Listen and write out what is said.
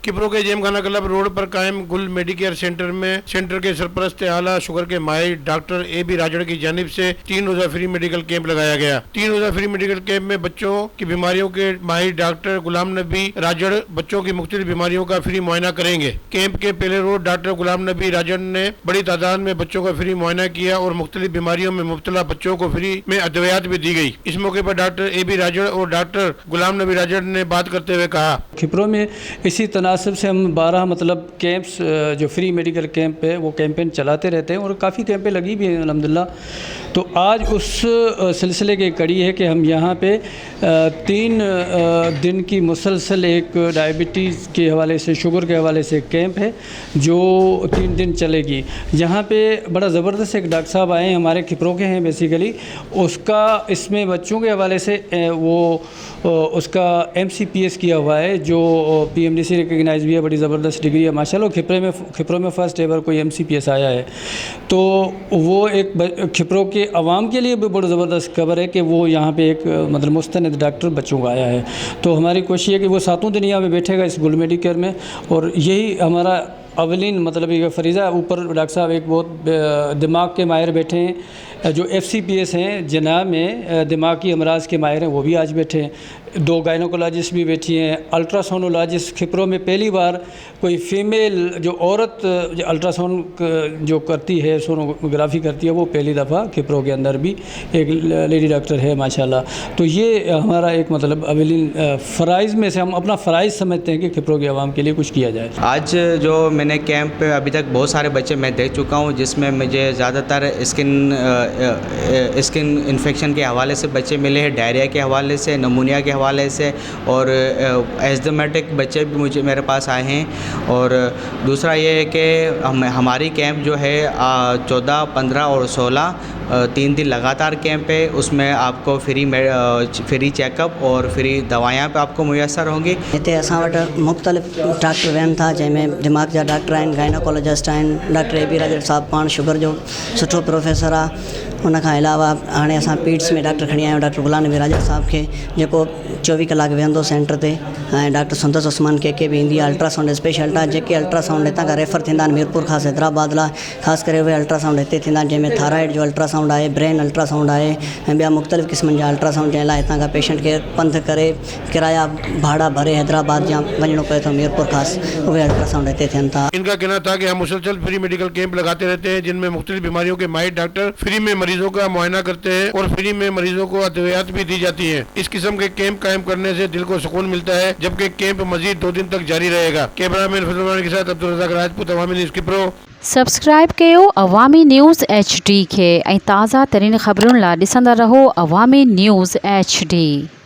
किप्रो के जेम खाना club road पर कायम गुल मेडिकेयर सेंटर में सेंटर के सरपरस्त आला शुगर के माहिर डॉक्टर ए.बी. राजड़ की जानिब से 3 रोजा फ्री मेडिकल कैंप लगाया गया। 3 रोजा फ्री मेडिकल कैंप में बच्चों की बीमारियों के माहिर डॉक्टर गुलाम नबी राजड़ बच्चों की मुख्तलिफ बीमारियों का फ्री मुआयना करेंगे। कैंप के पहले रोज डॉक्टर गुलाम नबी राजड़ ने बड़ी तादाद में बच्चों का फ्री मुआयना किया और मुख्तलिफ बीमारियों में मुब्तला बच्चों को फ्री में अद्वियात भी दी गई। इस मौके पर डॉक्टर ए.बी. राजड़ और डॉक्टर गुलाम नबी राजड़ ने बात करते हुए कहा, किप्रो में इसी तनासब से हम 12 मतलब कैंप्स जो फ्री मेडिकल कैंप है वो कैंपेन चलाते रहते हैं और काफ़ी कैंपें लगी भी हैं अल्हम्दुलिल्लाह। तो आज उस सिलसिले की कड़ी है कि हम यहाँ पे 3 दिन की मुसलसल एक डायबिटीज़ के हवाले से, शुगर के हवाले से कैंप है जो 3 दिन चलेगी। जहाँ पे बड़ा ज़बरदस्त एक डॉक्टर साहब आए हैं, हमारे किप्रो के हैं बेसिकली। उसका इसमें बच्चों के हवाले से वो उसका MCPS किया हुआ है जो PMDC रिकगनाइज भी है, बड़ी ज़बरदस्त डिग्री है माशाल्लाह। खिप्रो में फ़र्स्ट एवर कोई MCPS आया है। तो वो एक खिप्रो के अवाम के लिए भी बड़ी ज़बरदस्त खबर है कि वो यहाँ पे एक मतलब मुस्तनद डॉक्टर बच्चों का आया है। तो हमारी कोशिश है कि वो 7 दिन यहाँ पे बैठेगा इस गुल मेडिकेयर में और यही हमारा अवलिन मतलब ये फरीज़ा। ऊपर डॉक्टर साहब एक बहुत दिमाग के माहिर बैठे हैं जो FCPS हैं जनाब में, दिमागी अमराज के माहिर हैं, वो भी आज बैठे हैं। 2 गायनोकोलॉजिस्ट भी बैठी हैं। अल्ट्रासाउंडोलॉजिस्ट खिप्रो में पहली बार कोई फीमेल जो औरत जो अल्ट्रासाउंड जो करती है, सोनोग्राफी करती है, वो पहली दफ़ा खिप्रो के अंदर भी एक लेडी डॉक्टर है माशाल्लाह। तो ये हमारा एक मतलब अवलिन फ़राइज़ में से हम अपना फ़राइज़ समझते हैं कि खिप्रो के अवाम के लिए कुछ किया जाए। आज जो मैंने कैंप अभी तक बहुत सारे बच्चे मैं देख चुका हूँ जिसमें मुझे ज़्यादातर स्किन इन्फेक्शन के हवाले से बच्चे मिले हैं, डायरिया के हवाले से, नमूनिया के हवाले से और एस्थमेटिक बच्चे भी मेरे पास आए हैं। और दूसरा ये है कि हमारी कैंप जो है 14, 15 और 16 3 दिन लगातार कैंप है। उसमें आपको फ्री चेकअप और फ्री दवायाँ पे आपको मुयसर होंगी। हिते असां वटि मुख़्तलिफ़ डॉक्टर वेहनि था, जंहिंमें दिमाग़ जा डॉक्टर आहिनि, गाइनोकोलॉजिस्ट आहिनि, डॉक्टर ए.बी. राजड़ साहब पाण शुगर जो सुठो प्रोफेसर आहे। उन खां अलावा हाणे असां पीड्स में डॉक्टर खणी आया आहियूं डॉक्टर गुलाम नबी राजड़ साहब खे, जेको 24 कलाक वेहंदो सेंटर ते। ऐं डॉक्टर सुंदस उस्मान के भी ईंदी आहे। अल्ट्रासाउंड स्पेशलिस्ट आहे, जेके अल्ट्रासाउंड हितां खां रेफ़र थींदा आहिनि मीरपुर ख़ासि हैदराबाद लाइ, ख़ासि करे उहे अल्ट्रासाउंड हिते थींदा आहिनि, जंहिंमें थायराइड जो अल्ट्रासाउंड आहे, ब्रेन अल्ट्रासाउंड आहे ऐं ॿिया मुख़्तलिफ़ क़िस्मनि जा अल्ट्रासाउंड, जंहिं लाइ हितां खां पेशेंट खे पंधु करे किराया भाड़ा भरे हैदराबाद या वञिणो पए थो मीरपुर ख़ासि, उहे अल्ट्रासाउंड हिते थियनि था। इनका कहना था कि हम मुसलसल फ्री मेडिकल कैंप लगाते रहते हैं जिनमें मुख्तलिफ बीमारियों के माहिर डॉक्टर फ्री में मरीजों का मुआयना करते हैं और फ्री में मरीजों को अद्वियात भी दी जाती है। इस किस्म के कैंप कायम करने से दिल को सुकून मिलता है, जबकि कैंप मजीद 2 दिन तक जारी रहेगा। कैमरामैन फजल के साथ अब्दुल रज़ाक राजपूत, अवामी न्यूज़ किप्रो। सब्सक्राइब कयो अवामी न्यूज़ HD खे ऐं ताज़ा तरीन ख़बरुनि लाइ ॾिसंदा रहो अवामी न्यूज़ HD।